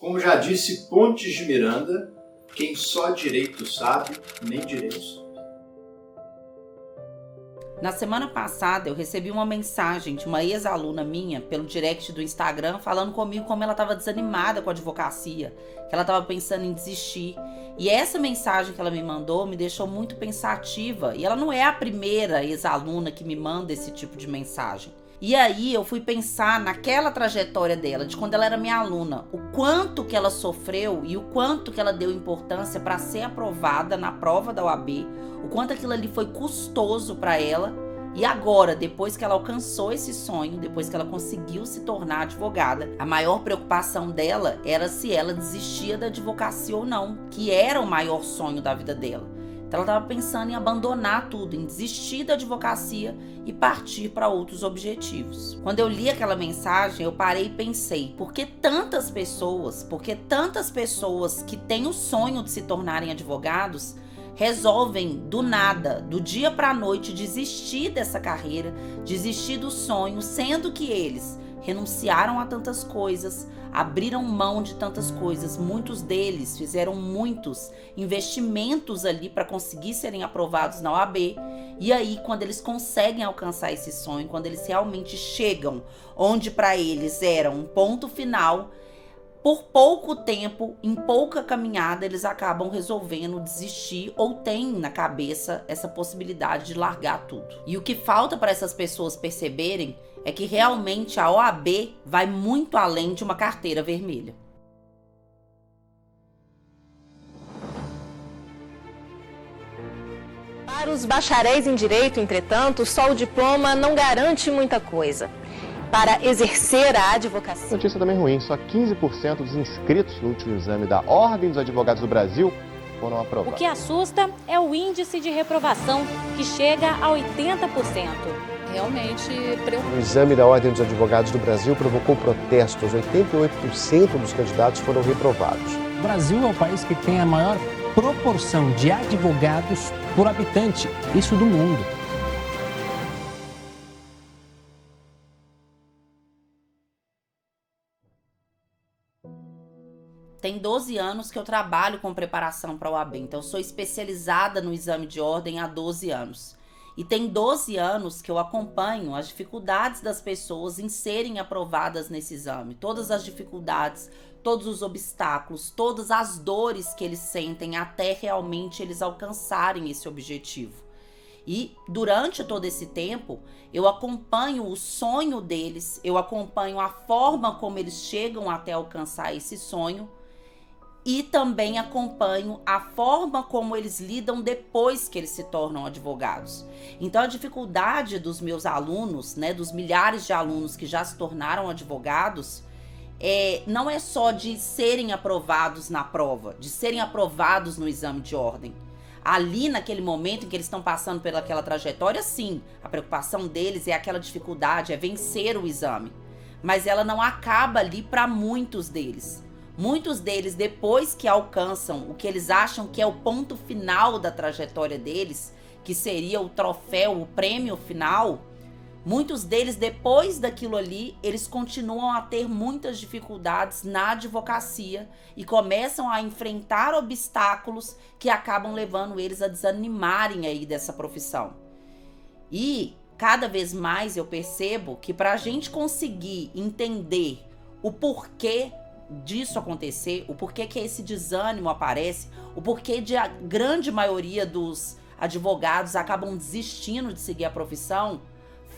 Como já disse Pontes de Miranda, quem só direito sabe, nem direito sabe. Na semana passada, eu recebi uma mensagem de uma ex-aluna minha pelo direct do Instagram falando comigo como ela estava desanimada com a advocacia, que ela estava pensando em desistir. E essa mensagem que ela me mandou me deixou muito pensativa. E ela não é a primeira ex-aluna que me manda esse tipo de mensagem. E aí eu fui pensar naquela trajetória dela, de quando ela era minha aluna, o quanto que ela sofreu e o quanto que ela deu importância para ser aprovada na prova da OAB, o quanto aquilo ali foi custoso para ela. E agora, depois que ela alcançou esse sonho, depois que ela conseguiu se tornar advogada, a maior preocupação dela era se ela desistia da advocacia ou não, que era o maior sonho da vida dela. Então ela estava pensando em abandonar tudo, em desistir da advocacia e partir para outros objetivos. Quando eu li aquela mensagem, eu parei e pensei, por que tantas pessoas que têm o sonho de se tornarem advogados resolvem do nada, do dia para a noite, desistir dessa carreira, desistir do sonho, sendo que eles renunciaram a tantas coisas, abriram mão de tantas coisas. Muitos deles fizeram muitos investimentos ali para conseguir serem aprovados na OAB. E aí, quando eles conseguem alcançar esse sonho, quando eles realmente chegam onde para eles era um ponto final, por pouco tempo, em pouca caminhada, eles acabam resolvendo desistir ou têm na cabeça essa possibilidade de largar tudo. E o que falta para essas pessoas perceberem é que realmente a OAB vai muito além de uma carteira vermelha. Para os bacharéis em direito, entretanto, só o diploma não garante muita coisa. Para exercer a advocacia. Notícia também ruim, só 15% dos inscritos no último exame da Ordem dos Advogados do Brasil foram aprovados. O que assusta é o índice de reprovação, que chega a 80%. Realmente preocupa. O exame da Ordem dos Advogados do Brasil provocou protestos. 88% dos candidatos foram reprovados. O Brasil é o país que tem a maior proporção de advogados por habitante, isso do mundo. Tem 12 anos que eu trabalho com preparação para a OAB, então eu sou especializada no exame de ordem há 12 anos. E tem 12 anos que eu acompanho as dificuldades das pessoas em serem aprovadas nesse exame. Todas as dificuldades, todos os obstáculos, todas as dores que eles sentem até realmente eles alcançarem esse objetivo. E durante todo esse tempo, eu acompanho o sonho deles, eu acompanho a forma como eles chegam até alcançar esse sonho, e também acompanho a forma como eles lidam depois que eles se tornam advogados. Então a dificuldade dos meus alunos, né, dos milhares de alunos que já se tornaram advogados, não é só de serem aprovados na prova, de serem aprovados no exame de ordem. Ali, naquele momento em que eles estão passando pelaquela trajetória, sim, a preocupação deles é aquela dificuldade, é vencer o exame. Mas ela não acaba ali para muitos deles. Muitos deles, depois que alcançam o que eles acham que é o ponto final da trajetória deles, que seria o troféu, o prêmio final, muitos deles, depois daquilo ali, eles continuam a ter muitas dificuldades na advocacia e começam a enfrentar obstáculos que acabam levando eles a desanimarem aí dessa profissão. E cada vez mais eu percebo que para a gente conseguir entender o porquê disso acontecer, o porquê que esse desânimo aparece, o porquê de a grande maioria dos advogados acabam desistindo de seguir a profissão,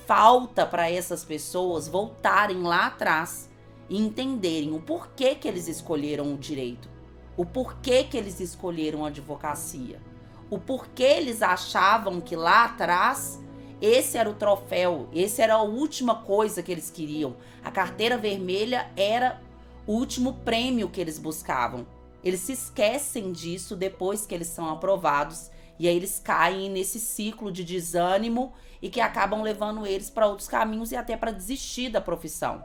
falta para essas pessoas voltarem lá atrás e entenderem o porquê que eles escolheram o direito, o porquê que eles escolheram a advocacia, o porquê eles achavam que lá atrás esse era o troféu, esse era a última coisa que eles queriam. A carteira vermelha era o último prêmio que eles buscavam. Eles se esquecem disso depois que eles são aprovados e aí eles caem nesse ciclo de desânimo e que acabam levando eles para outros caminhos e até para desistir da profissão.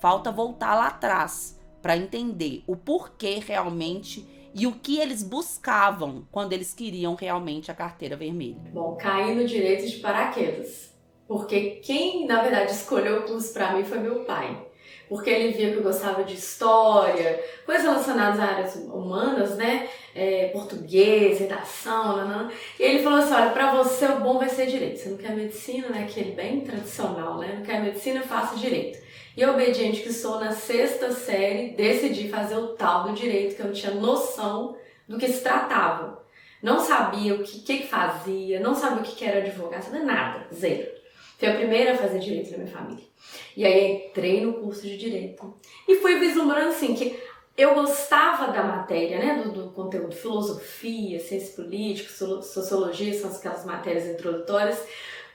Falta voltar lá atrás para entender o porquê realmente e o que eles buscavam quando eles queriam realmente a carteira vermelha. Bom, caí no direito de paraquedas, porque quem na verdade escolheu o curso para mim foi meu pai. porque ele via que eu gostava de história, coisas relacionadas a áreas humanas, né? Português, redação, e ele falou assim, olha, pra você o bom vai ser direito, você não quer medicina, né? Aquele bem tradicional, né? Não quer medicina, faça direito. E obediente que sou, na 6ª série, decidi fazer o tal do direito, que eu não tinha noção do que se tratava. Não sabia o que fazia, não sabia o que era advogado, sabia nada, zero. Fui a primeira a fazer direito na minha família. E aí entrei no curso de direito. E fui vislumbrando assim, que eu gostava da matéria, né, do conteúdo, filosofia, ciência política, sociologia, são aquelas matérias introdutórias,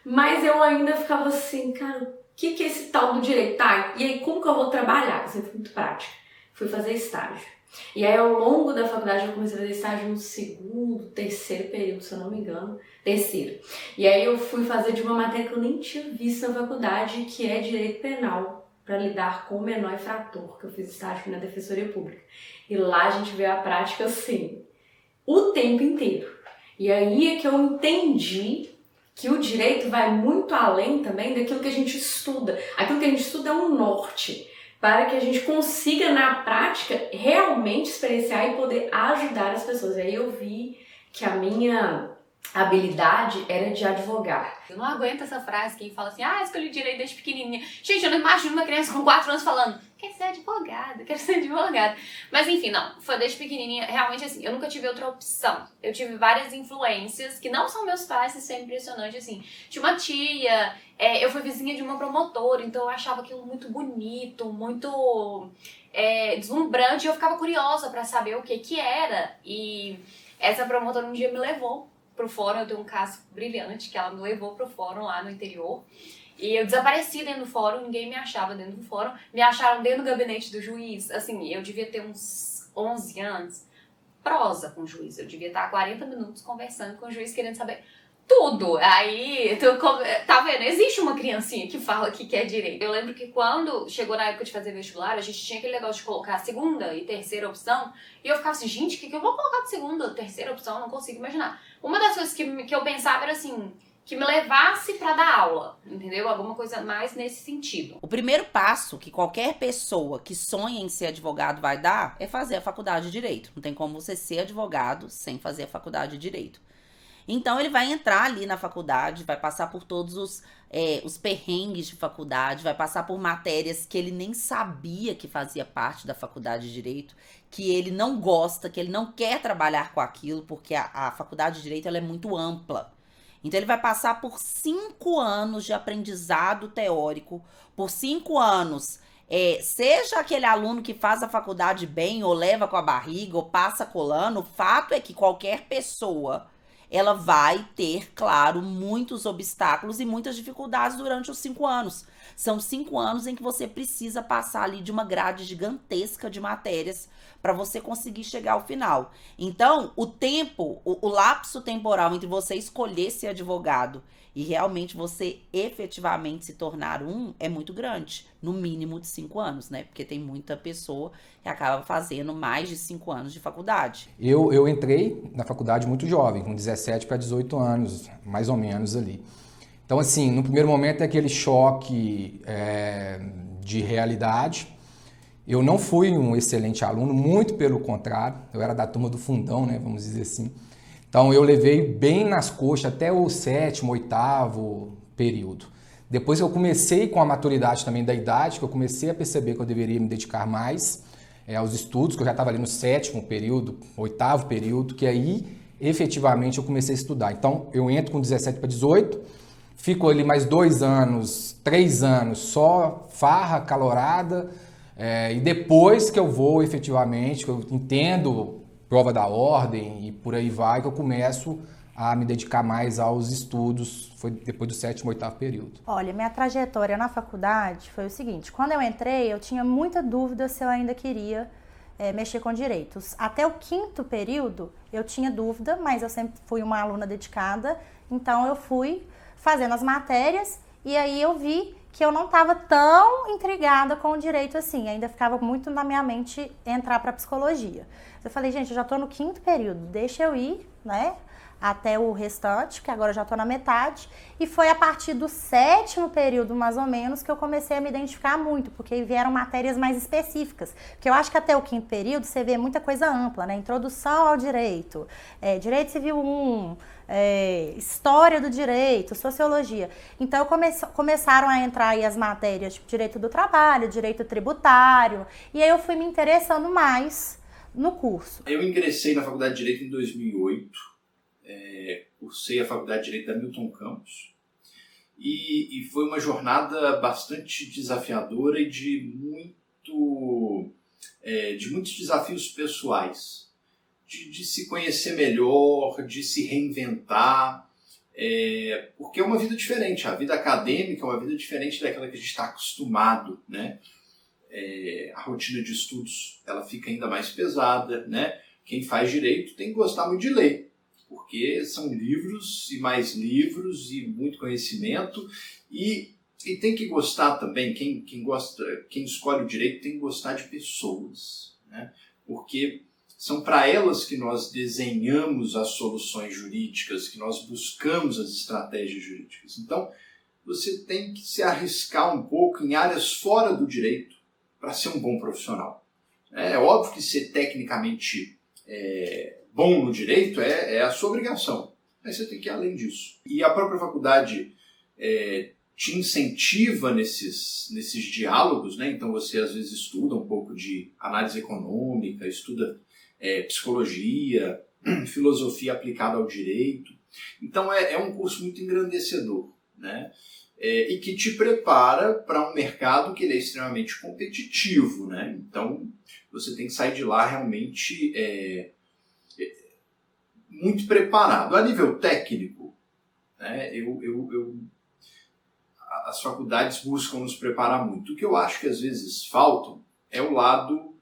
mas eu ainda ficava assim, cara, o que é esse tal do direito? Tá, e aí como que eu vou trabalhar? Eu sempre fui muito prática. Fui fazer estágio. E aí, ao longo da faculdade, eu comecei a fazer estágio no 2º, 3º período, se eu não me engano. 3º. E aí, eu fui fazer de uma matéria que eu nem tinha visto na faculdade, que é Direito Penal, para lidar com o menor infrator, que eu fiz estágio na Defensoria Pública. E lá a gente vê a prática, assim, o tempo inteiro. E aí é que eu entendi que o direito vai muito além também daquilo que a gente estuda. Aquilo que a gente estuda é um norte, para que a gente consiga, na prática, realmente experienciar e poder ajudar as pessoas. Aí eu vi que a minha habilidade era de advogar. Eu não aguento essa frase, quem fala assim, escolhi direito desde pequenininha. Gente, eu não imagino uma criança com 4 anos falando, quero ser advogada. Mas enfim, não, foi desde pequenininha, realmente assim, eu nunca tive outra opção. Eu tive várias influências, que não são meus pais, isso é impressionante, assim. Tinha uma tia, eu fui vizinha de uma promotora, então eu achava aquilo muito bonito, muito deslumbrante, e eu ficava curiosa pra saber o que era. E essa promotora um dia me levou pro fórum, eu tenho um caso brilhante, que ela me levou pro fórum lá no interior. E eu desapareci dentro do fórum, ninguém me achava dentro do fórum. Me acharam dentro do gabinete do juiz. Assim, eu devia ter uns 11 anos. Prosa com o juiz. Eu devia estar 40 minutos conversando com o juiz, querendo saber tudo. Aí, tá vendo? Existe uma criancinha que fala que quer direito. Eu lembro que quando chegou na época de fazer vestibular, a gente tinha aquele negócio de colocar a 2ª e 3ª opção. E eu ficava assim, gente, o que eu vou colocar de 2ª, 3ª opção? Não consigo imaginar. Uma das coisas que eu pensava era assim, que me levasse pra dar aula, entendeu? Alguma coisa mais nesse sentido. O primeiro passo que qualquer pessoa que sonha em ser advogado vai dar é fazer a faculdade de Direito. Não tem como você ser advogado sem fazer a faculdade de Direito. Então, ele vai entrar ali na faculdade, vai passar por todos os perrengues de faculdade, vai passar por matérias que ele nem sabia que fazia parte da faculdade de Direito, que ele não gosta, que ele não quer trabalhar com aquilo, porque a faculdade de Direito ela é muito ampla. Então, ele vai passar por 5 anos de aprendizado teórico, por 5 anos, seja aquele aluno que faz a faculdade bem, ou leva com a barriga, ou passa colando, o fato é que qualquer pessoa ela vai ter, claro, muitos obstáculos e muitas dificuldades durante os 5 anos. São 5 anos em que você precisa passar ali de uma grade gigantesca de matérias para você conseguir chegar ao final. Então, o tempo, o lapso temporal entre você escolher ser advogado e realmente você efetivamente se tornar é muito grande. No mínimo de 5 anos, né? Porque tem muita pessoa que acaba fazendo mais de 5 anos de faculdade. Eu entrei na faculdade muito jovem, com 17 para 18 anos, mais ou menos ali. Então, assim, no primeiro momento é aquele choque de realidade. Eu não fui um excelente aluno, muito pelo contrário. Eu era da turma do fundão, né? Vamos dizer assim. Então, eu levei bem nas coxas até o 7º, 8º período. Depois eu comecei com a maturidade também da idade, que eu comecei a perceber que eu deveria me dedicar mais aos estudos, que eu já estava ali no 7º período, 8º período, que aí, efetivamente, eu comecei a estudar. Então, eu entro com 17 para 18, fico ali mais 2 anos, 3 anos, só farra, calorada, e depois que eu vou, efetivamente, que eu entendo prova da ordem e por aí vai, que eu começo a me dedicar mais aos estudos, foi depois do 7º, 8º período. Olha, minha trajetória na faculdade foi o seguinte, quando eu entrei, eu tinha muita dúvida se eu ainda queria mexer com direitos. Até o 5º período, eu tinha dúvida, mas eu sempre fui uma aluna dedicada, então eu fui fazendo as matérias e aí eu vi que eu não estava tão intrigada com o direito assim, ainda ficava muito na minha mente entrar para psicologia. Eu falei, gente, eu já estou no 5º período, deixa eu ir né? Até o restante, que agora eu já estou na metade. E foi a partir do 7º período, mais ou menos, que eu comecei a me identificar muito, porque vieram matérias mais específicas. Porque eu acho que até o 5º período você vê muita coisa ampla, né? Introdução ao direito, Direito Civil 1, História do Direito, Sociologia. Então começaram a entrar aí as matérias, tipo Direito do Trabalho, Direito Tributário, e aí eu fui me interessando mais no curso. Eu ingressei na Faculdade de Direito em 2008. Cursei a Faculdade de Direito da Milton Campos e foi uma jornada bastante desafiadora e de muitos desafios pessoais, de se conhecer melhor, de se reinventar, porque é uma vida diferente. A vida acadêmica é uma vida diferente daquela que a gente está acostumado, né? A rotina de estudos ela fica ainda mais pesada, né? Quem faz direito tem que gostar muito de ler, porque são livros e mais livros e muito conhecimento e tem que gostar também, quem escolhe o direito tem que gostar de pessoas, né? Porque são para elas que nós desenhamos as soluções jurídicas, que nós buscamos as estratégias jurídicas. Então, você tem que se arriscar um pouco em áreas fora do direito para ser um bom profissional. É óbvio que ser tecnicamente bom no direito é a sua obrigação, mas você tem que ir além disso. E a própria faculdade te incentiva nesses diálogos, né? Então você às vezes estuda um pouco de análise econômica, estuda psicologia, filosofia aplicada ao direito. Então é um curso muito engrandecedor, né? E que te prepara para um mercado que ele é extremamente competitivo, né? Então você tem que sair de lá realmente muito preparado. A nível técnico, né, as faculdades buscam nos preparar muito. O que eu acho que às vezes falta é o lado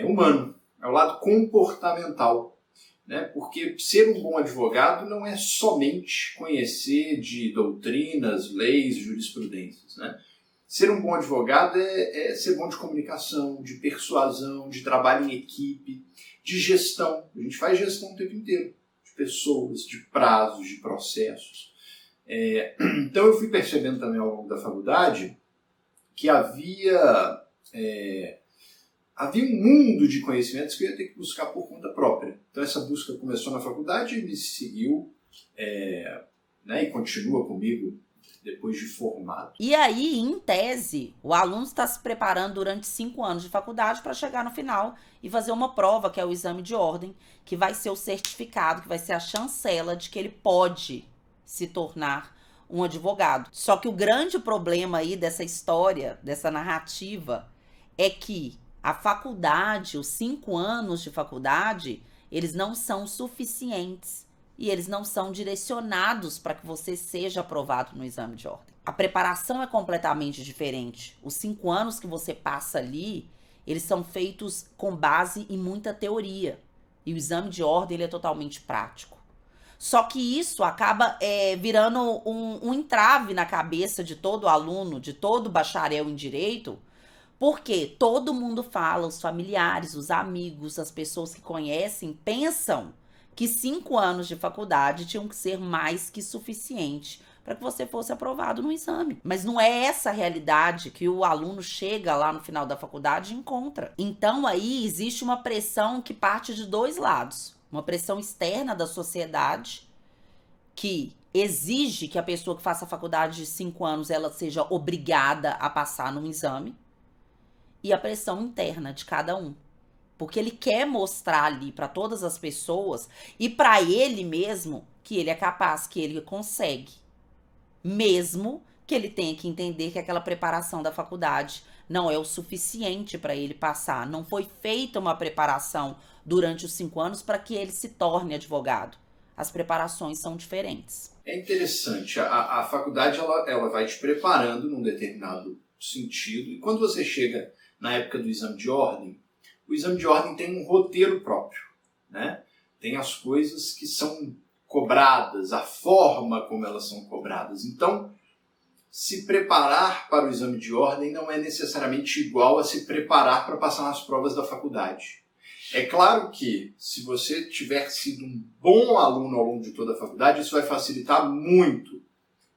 humano, é o lado comportamental, né? Porque ser um bom advogado não é somente conhecer de doutrinas, leis, jurisprudências, né? Ser um bom advogado é ser bom de comunicação, de persuasão, de trabalho em equipe, de gestão. A gente faz gestão o tempo inteiro, de pessoas, de prazos, de processos. Então eu fui percebendo também ao longo da faculdade que havia um mundo de conhecimentos que eu ia ter que buscar por conta própria. Então essa busca começou na faculdade e me seguiu, né, e continua comigo depois de formado. E aí, em tese, o aluno está se preparando durante 5 anos de faculdade para chegar no final e fazer uma prova, que é o exame de ordem, que vai ser o certificado, que vai ser a chancela de que ele pode se tornar um advogado. Só que o grande problema aí dessa história, dessa narrativa, é que a faculdade, os 5 anos de faculdade, eles não são suficientes. E eles não são direcionados para que você seja aprovado no exame de ordem. A preparação é completamente diferente. Os 5 anos que você passa ali, eles são feitos com base em muita teoria. E o exame de ordem ele é totalmente prático. Só que isso acaba virando um entrave na cabeça de todo aluno, de todo bacharel em direito, porque todo mundo fala, os familiares, os amigos, as pessoas que conhecem, pensam que 5 anos de faculdade tinham que ser mais que suficiente para que você fosse aprovado no exame. Mas não é essa a realidade que o aluno chega lá no final da faculdade e encontra. Então aí existe uma pressão que parte de 2 lados. Uma pressão externa da sociedade, que exige que a pessoa que faça a faculdade de 5 anos ela seja obrigada a passar num exame. E a pressão interna de cada um. Porque ele quer mostrar ali para todas as pessoas e para ele mesmo que ele é capaz, que ele consegue. Mesmo que ele tenha que entender que aquela preparação da faculdade não é o suficiente para ele passar. Não foi feita uma preparação durante os 5 anos para que ele se torne advogado. As preparações são diferentes. É interessante. A faculdade ela vai te preparando num determinado sentido. E quando você chega na época do exame de ordem, o exame de ordem tem um roteiro próprio, né? Tem as coisas que são cobradas, a forma como elas são cobradas. Então, se preparar para o exame de ordem não é necessariamente igual a se preparar para passar nas provas da faculdade. É claro que, se você tiver sido um bom aluno ao longo de toda a faculdade, isso vai facilitar muito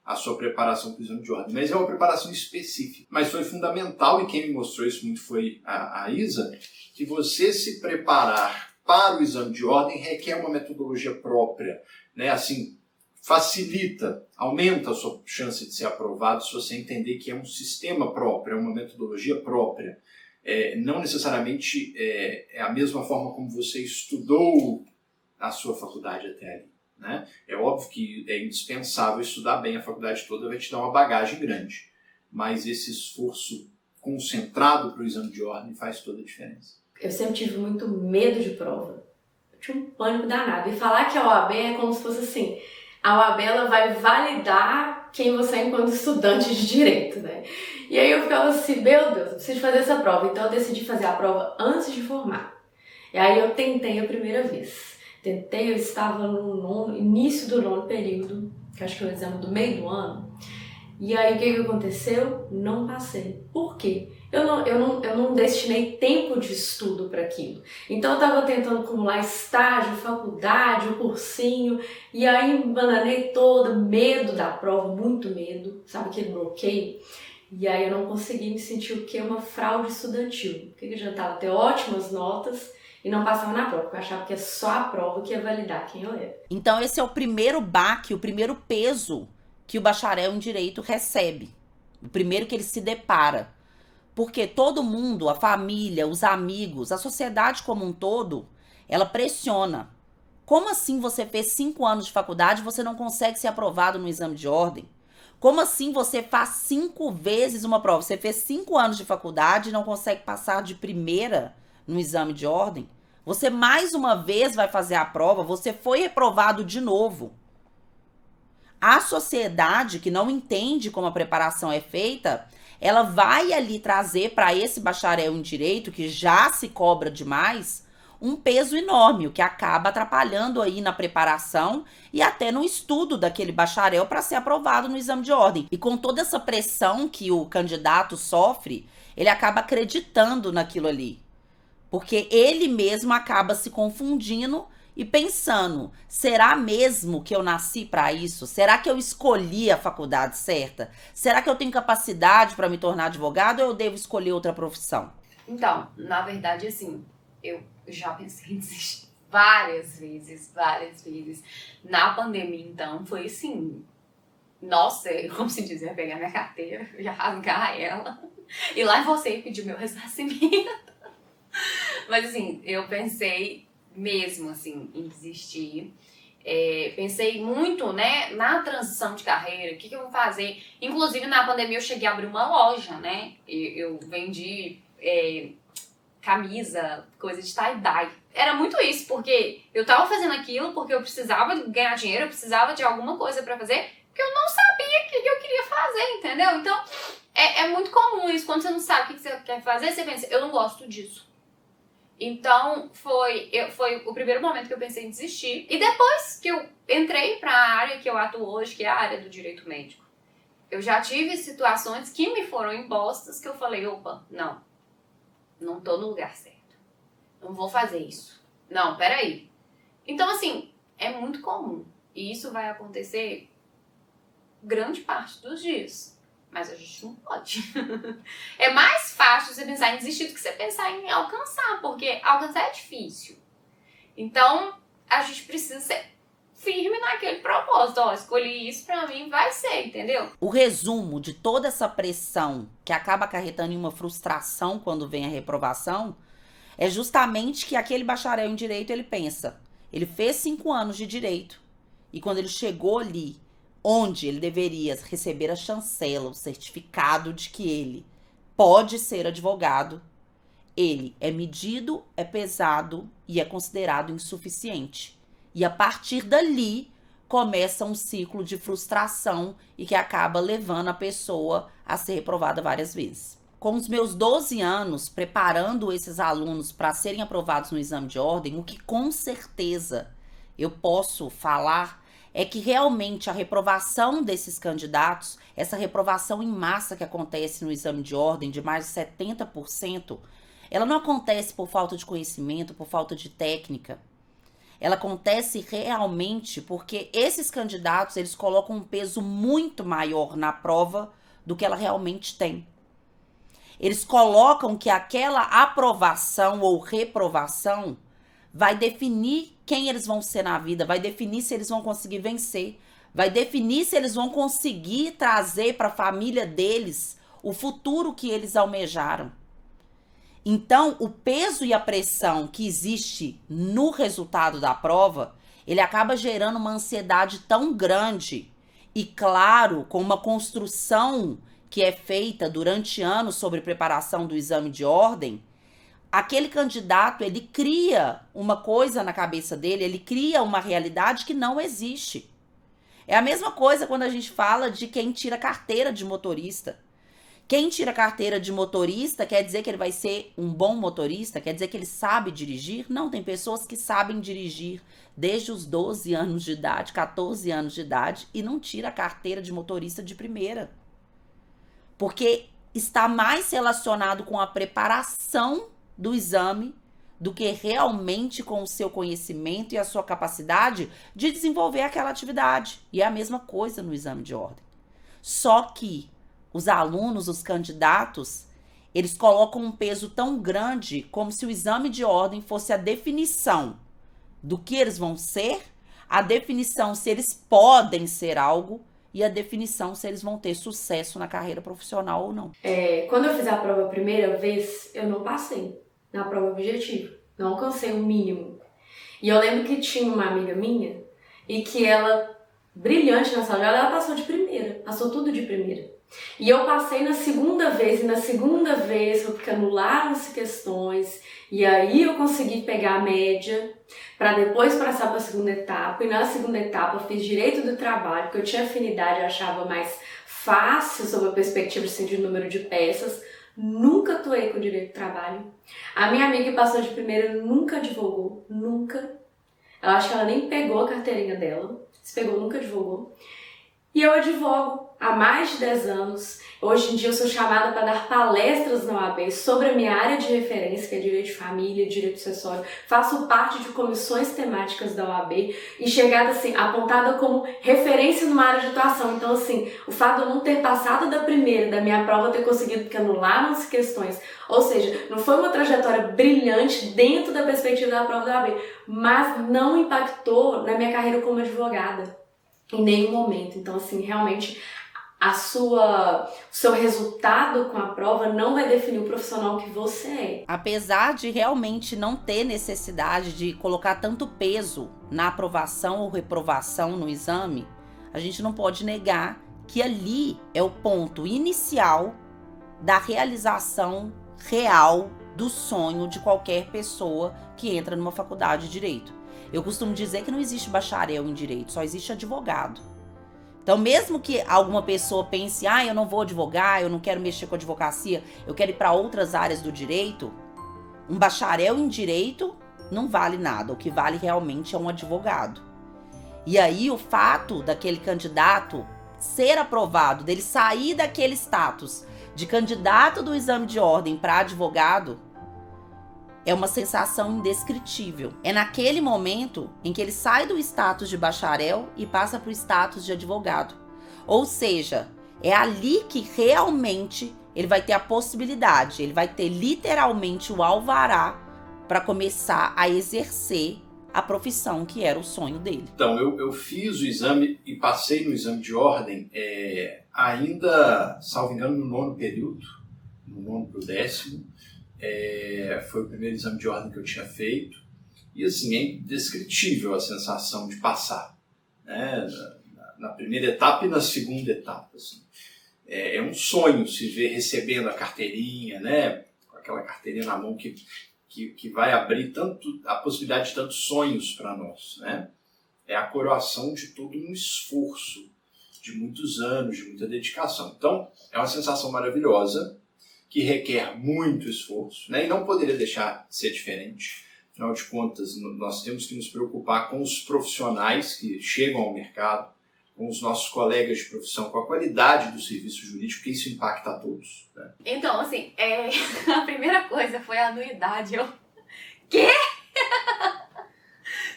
a sua preparação para o exame de ordem. Mas é uma preparação específica. Mas foi fundamental, e quem me mostrou isso muito foi a Isa, que você se preparar para o exame de ordem requer uma metodologia própria, né? Assim, facilita, aumenta a sua chance de ser aprovado se você entender que é um sistema próprio, é uma metodologia própria. Não necessariamente é a mesma forma como você estudou a sua faculdade até ali, né? É óbvio que é indispensável estudar bem a faculdade toda, vai te dar uma bagagem grande, mas esse esforço concentrado para o exame de ordem faz toda a diferença. Eu sempre tive muito medo de prova, eu tinha um pânico danado, e falar que a OAB é como se fosse assim, a OAB ela vai validar quem você é enquanto estudante de direito, né? E aí eu ficava assim, meu Deus, eu preciso fazer essa prova. Então eu decidi fazer a prova antes de formar. E aí eu tentei a primeira vez. Eu estava no início do 9º período, que acho que é o exame do meio do ano. E aí o que aconteceu? Não passei. Por quê? Eu não destinei tempo de estudo para aquilo. Então eu estava tentando acumular estágio, faculdade, o cursinho, e aí me bananei toda, medo da prova, muito medo, sabe aquele bloqueio? E aí eu não consegui me sentir o que? Uma fraude estudantil. Porque eu já estava ter ótimas notas e não passava na prova, porque eu achava que é só a prova que ia validar quem eu era. Então esse é o primeiro baque, o primeiro peso que o bacharel em Direito recebe. O primeiro que ele se depara. Porque todo mundo, a família, os amigos, a sociedade como um todo, ela pressiona. Como assim você fez 5 anos de faculdade e você não consegue ser aprovado no exame de ordem? Como assim você faz 5 vezes uma prova? Você fez 5 anos de faculdade e não consegue passar de primeira no exame de ordem? Você mais uma vez vai fazer a prova, você foi reprovado de novo. A sociedade que não entende como a preparação é feita, ela vai ali trazer para esse bacharel em Direito, que já se cobra demais, um peso enorme, o que acaba atrapalhando aí na preparação e até no estudo daquele bacharel para ser aprovado no exame de ordem. E com toda essa pressão que o candidato sofre, ele acaba acreditando naquilo ali. Porque ele mesmo acaba se confundindo e pensando, será mesmo que eu nasci para isso? Será que eu escolhi a faculdade certa? Será que eu tenho capacidade para me tornar advogado ou eu devo escolher outra profissão? Então, na verdade, assim, eu já pensei em desistir várias vezes. Na pandemia, então, foi assim, nossa, como se diz, eu ia pegar minha carteira, eu ia rasgar ela, e lá em você pedir meu ressarcimento. Mas assim, eu pensei mesmo assim em desistir. Pensei muito, né, na transição de carreira, o que eu vou fazer. Inclusive na pandemia eu cheguei a abrir uma loja, né, eu vendi camisa, coisa de tie-dye. Era muito isso, porque eu tava fazendo aquilo porque eu precisava ganhar dinheiro, eu precisava de alguma coisa pra fazer, porque eu não sabia o que eu queria fazer, entendeu? Então é muito comum isso, quando você não sabe o que você quer fazer, você pensa, eu não gosto disso. Então, foi o primeiro momento que eu pensei em desistir. E depois que eu entrei para a área que eu atuo hoje, que é a área do direito médico, eu já tive situações que me foram impostas que eu falei, opa, não tô no lugar certo. Não vou fazer isso. Não, peraí. Então, assim, é muito comum. E isso vai acontecer grande parte dos dias. Mas a gente não pode. É mais fácil você pensar em desistir do que você pensar em alcançar, porque alcançar é difícil. Então, a gente precisa ser firme naquele propósito. Ó, escolhi isso pra mim, vai ser, entendeu? O resumo de toda essa pressão que acaba acarretando em uma frustração quando vem a reprovação é justamente que aquele bacharel em Direito, ele pensa, ele fez 5 anos de Direito e quando ele chegou ali, onde ele deveria receber a chancela, o certificado de que ele pode ser advogado, ele é medido, é pesado e é considerado insuficiente. E a partir dali começa um ciclo de frustração e que acaba levando a pessoa a ser reprovada várias vezes. Com os meus 12 anos preparando esses alunos para serem aprovados no exame de ordem, o que com certeza eu posso falar é que realmente a reprovação desses candidatos, essa reprovação em massa que acontece no exame de ordem de mais de 70%, ela não acontece por falta de conhecimento, por falta de técnica. Ela acontece realmente porque esses candidatos, eles colocam um peso muito maior na prova do que ela realmente tem. Eles colocam que aquela aprovação ou reprovação vai definir quem eles vão ser na vida, vai definir se eles vão conseguir vencer, vai definir se eles vão conseguir trazer para a família deles o futuro que eles almejaram. Então, o peso e a pressão que existe no resultado da prova, ele acaba gerando uma ansiedade tão grande e, claro, com uma construção que é feita durante anos sobre preparação do exame de ordem, aquele candidato, ele cria uma coisa na cabeça dele, ele cria uma realidade que não existe. É a mesma coisa quando a gente fala de quem tira carteira de motorista. Quem tira carteira de motorista quer dizer que ele vai ser um bom motorista? Quer dizer que ele sabe dirigir? Não, tem pessoas que sabem dirigir desde os 12 anos de idade, 14 anos de idade e não tira a carteira de motorista de primeira. Porque está mais relacionado com a preparação do exame do que realmente com o seu conhecimento e a sua capacidade de desenvolver aquela atividade. E é a mesma coisa no exame de ordem. Só que os alunos, os candidatos, eles colocam um peso tão grande como se o exame de ordem fosse a definição do que eles vão ser, a definição se eles podem ser algo e a definição se eles vão ter sucesso na carreira profissional ou não. Quando eu fiz a prova a primeira vez, eu não passei na prova objetiva, não alcancei o mínimo. E eu lembro que tinha uma amiga minha e que ela, brilhante na sala de aula, ela passou de primeira, passou tudo de primeira. E eu passei na segunda vez, e na segunda vez foi porque anularam-se questões, e aí eu consegui pegar a média, para depois passar para a segunda etapa, e na segunda etapa eu fiz direito do trabalho, porque eu tinha afinidade, eu achava mais fácil sob a perspectiva de número de peças, nunca atuei com direito do trabalho. A minha amiga que passou de primeira nunca advogou, nunca. Eu acho que ela nem pegou a carteirinha dela, se pegou, nunca advogou. E eu advogo há mais de 10 anos. Hoje em dia eu sou chamada para dar palestras na OAB sobre a minha área de referência, que é direito de família, direito acessório. Faço parte de comissões temáticas da OAB e chegada assim, apontada como referência numa área de atuação. Então assim, o fato de eu não ter passado da primeira, da minha prova, ter conseguido porque anularam-se questões, ou seja, não foi uma trajetória brilhante dentro da perspectiva da prova da OAB, mas não impactou na minha carreira como advogada. Em nenhum momento. Então, assim, realmente o seu resultado com a prova não vai definir o profissional que você é. Apesar de realmente não ter necessidade de colocar tanto peso na aprovação ou reprovação no exame, a gente não pode negar que ali é o ponto inicial da realização real do sonho de qualquer pessoa que entra numa faculdade de direito. Eu costumo dizer que não existe bacharel em direito, só existe advogado. Então, mesmo que alguma pessoa pense, eu não vou advogar, eu não quero mexer com advocacia, eu quero ir para outras áreas do direito, um bacharel em direito não vale nada. O que vale realmente é um advogado. E aí, o fato daquele candidato ser aprovado, dele sair daquele status de candidato do exame de ordem para advogado, é uma sensação indescritível. É naquele momento em que ele sai do status de bacharel e passa para o status de advogado. Ou seja, é ali que realmente ele vai ter a possibilidade, ele vai ter literalmente o alvará para começar a exercer a profissão que era o sonho dele. Então, eu fiz o exame e passei no exame de ordem ainda, salvo engano, no 9º período, no 9º para o 10º. Foi o primeiro exame de ordem que eu tinha feito e assim, é indescritível a sensação de passar, né? Na primeira etapa e na segunda etapa, assim. É um sonho se ver recebendo a carteirinha, né? Com aquela carteirinha na mão que vai abrir a possibilidade de tantos sonhos para nós, né? É a coroação de todo um esforço de muitos anos, de muita dedicação. Então, é uma sensação maravilhosa, que requer muito esforço, né? E não poderia deixar de ser diferente. Afinal de contas, nós temos que nos preocupar com os profissionais que chegam ao mercado, com os nossos colegas de profissão, com a qualidade do serviço jurídico, que isso impacta a todos, né? Então, assim, a primeira coisa foi a anuidade. Quê?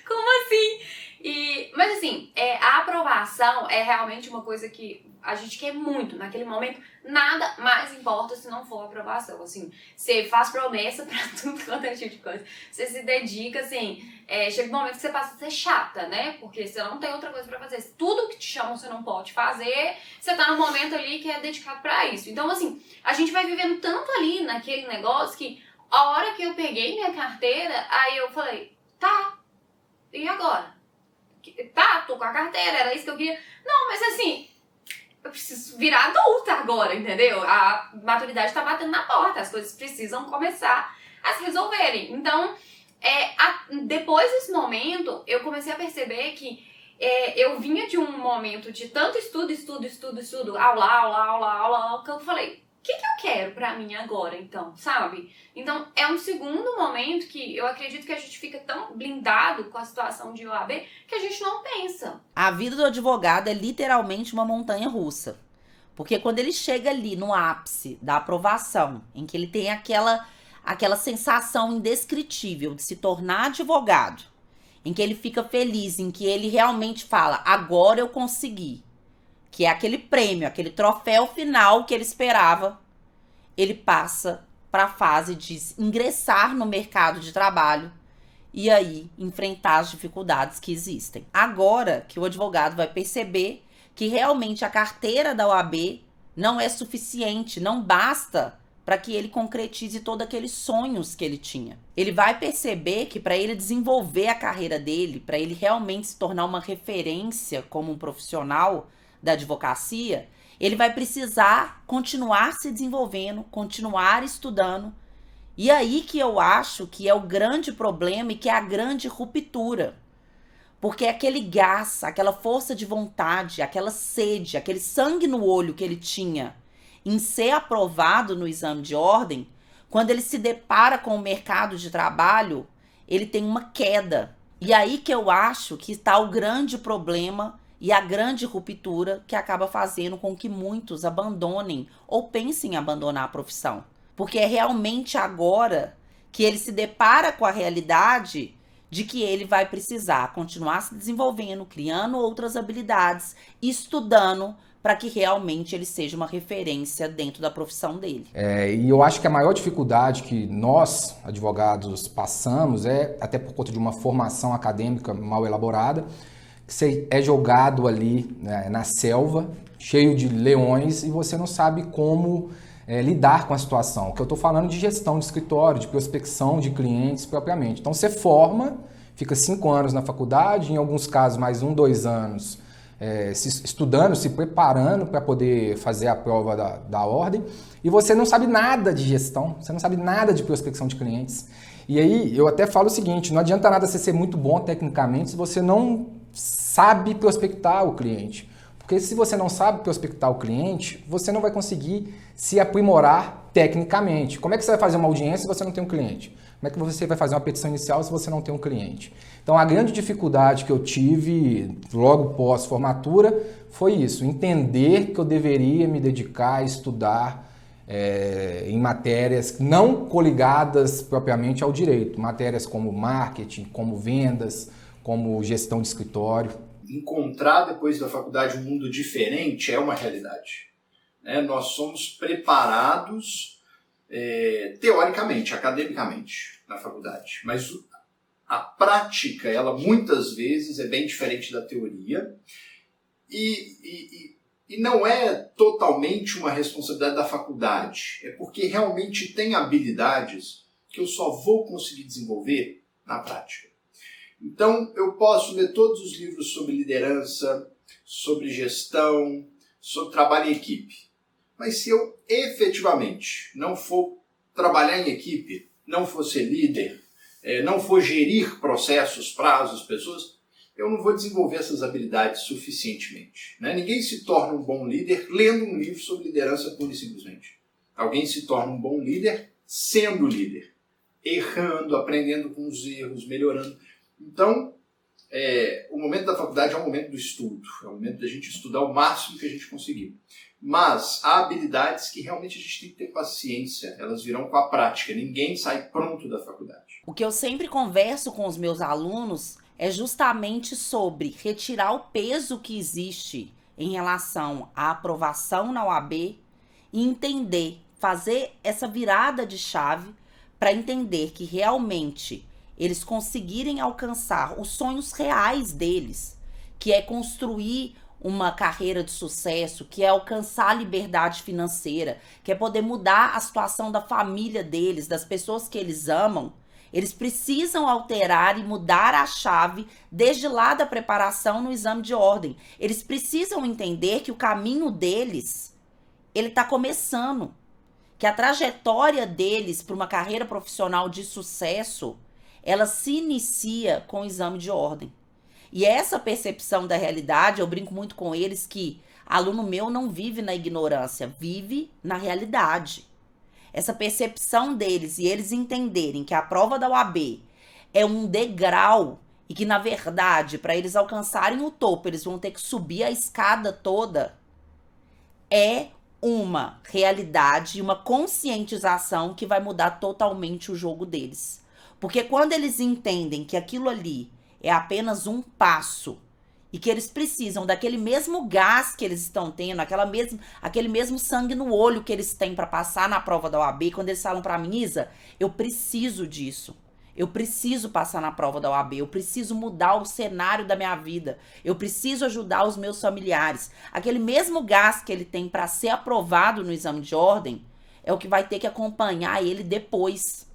Como assim? Mas assim, a aprovação é realmente uma coisa que a gente quer muito. Naquele momento, nada mais importa se não for a aprovação. Assim, você faz promessa pra tudo quanto é tipo de coisa. Você se dedica, assim, chega um momento que você passa a ser chata, né? Porque você não tem outra coisa pra fazer. Tudo que te chamam você não pode fazer. Você tá num momento ali que é dedicado pra isso. Então, assim, a gente vai vivendo tanto ali naquele negócio que a hora que eu peguei minha carteira, aí eu falei, tá, e agora? Tá, tô com a carteira, era isso que eu queria. Não, mas assim, eu preciso virar adulta agora, entendeu? A maturidade tá batendo na porta, as coisas precisam começar a se resolverem. Então, depois desse momento, eu comecei a perceber que eu vinha de um momento de tanto estudo, aula, que eu falei, o que eu quero pra mim agora, então, sabe? Então, é um segundo momento que eu acredito que a gente fica tão blindado com a situação de OAB que a gente não pensa. A vida do advogado é literalmente uma montanha russa. Porque quando ele chega ali no ápice da aprovação, em que ele tem aquela sensação indescritível de se tornar advogado, em que ele fica feliz, em que ele realmente fala, agora eu consegui, que é aquele prêmio, aquele troféu final que ele esperava, ele passa para a fase de ingressar no mercado de trabalho e aí enfrentar as dificuldades que existem. Agora que o advogado vai perceber que realmente a carteira da OAB não é suficiente, não basta para que ele concretize todos aqueles sonhos que ele tinha. Ele vai perceber que para ele desenvolver a carreira dele, para ele realmente se tornar uma referência como um profissional da advocacia, ele vai precisar continuar se desenvolvendo, continuar estudando. E aí que eu acho que é o grande problema e que é a grande ruptura. Porque aquele gás, aquela força de vontade, aquela sede, aquele sangue no olho que ele tinha em ser aprovado no exame de ordem, quando ele se depara com o mercado de trabalho, ele tem uma queda. E aí que eu acho que está o grande problema e a grande ruptura que acaba fazendo com que muitos abandonem ou pensem em abandonar a profissão. Porque é realmente agora que ele se depara com a realidade de que ele vai precisar continuar se desenvolvendo, criando outras habilidades, estudando para que realmente ele seja uma referência dentro da profissão dele. E eu acho que a maior dificuldade que nós, advogados, passamos até por conta de uma formação acadêmica mal elaborada, que você é jogado ali, né, na selva, cheio de leões, e você não sabe como lidar com a situação. O que eu estou falando de gestão de escritório, de prospecção de clientes propriamente. Então você forma, fica 5 anos na faculdade, em alguns casos mais 1, 2 anos, estudando, se preparando para poder fazer a prova da ordem, e você não sabe nada de gestão, você não sabe nada de prospecção de clientes. E aí eu até falo o seguinte, não adianta nada você ser muito bom tecnicamente se você não sabe prospectar o cliente. Porque se você não sabe prospectar o cliente, você não vai conseguir se aprimorar tecnicamente. Como é que você vai fazer uma audiência se você não tem um cliente? Como é que você vai fazer uma petição inicial se você não tem um cliente? Então, a grande dificuldade que eu tive logo pós-formatura foi isso, entender que eu deveria me dedicar a estudar em matérias não coligadas propriamente ao direito, matérias como marketing, como vendas, como gestão de escritório. Encontrar depois da faculdade um mundo diferente é uma realidade. Nós somos preparados teoricamente, academicamente, na faculdade, mas a prática, ela muitas vezes é bem diferente da teoria e não é totalmente uma responsabilidade da faculdade, é porque realmente tem habilidades que eu só vou conseguir desenvolver na prática. Então, eu posso ler todos os livros sobre liderança, sobre gestão, sobre trabalho em equipe. Mas se eu efetivamente não for trabalhar em equipe, não for ser líder, não for gerir processos, prazos, pessoas, eu não vou desenvolver essas habilidades suficientemente. Ninguém se torna um bom líder lendo um livro sobre liderança pura e simplesmente. Alguém se torna um bom líder sendo líder, errando, aprendendo com os erros, melhorando. Então, o momento da faculdade é o momento do estudo, é o momento da gente estudar o máximo que a gente conseguir. Mas há habilidades que realmente a gente tem que ter paciência, elas virão com a prática, ninguém sai pronto da faculdade. O que eu sempre converso com os meus alunos é justamente sobre retirar o peso que existe em relação à aprovação na OAB e entender, fazer essa virada de chave para entender que realmente eles conseguirem alcançar os sonhos reais deles, que é construir uma carreira de sucesso, que é alcançar a liberdade financeira, que é poder mudar a situação da família deles, das pessoas que eles amam. Eles precisam alterar e mudar a chave desde lá da preparação no exame de ordem. Eles precisam entender que o caminho deles, ele está começando. Que a trajetória deles para uma carreira profissional de sucesso, ela se inicia com o exame de ordem. E essa percepção da realidade, eu brinco muito com eles que aluno meu não vive na ignorância, vive na realidade. Essa percepção deles e eles entenderem que a prova da OAB é um degrau e que, na verdade, para eles alcançarem o topo, eles vão ter que subir a escada toda, é uma realidade e uma conscientização que vai mudar totalmente o jogo deles. Porque quando eles entendem que aquilo ali é apenas um passo e que eles precisam daquele mesmo gás que eles estão tendo, aquele mesmo sangue no olho que eles têm para passar na prova da OAB, quando eles falam para mim, Isa, eu preciso disso. Eu preciso passar na prova da OAB, eu preciso mudar o cenário da minha vida, eu preciso ajudar os meus familiares. Aquele mesmo gás que ele tem para ser aprovado no exame de ordem é o que vai ter que acompanhar ele depois.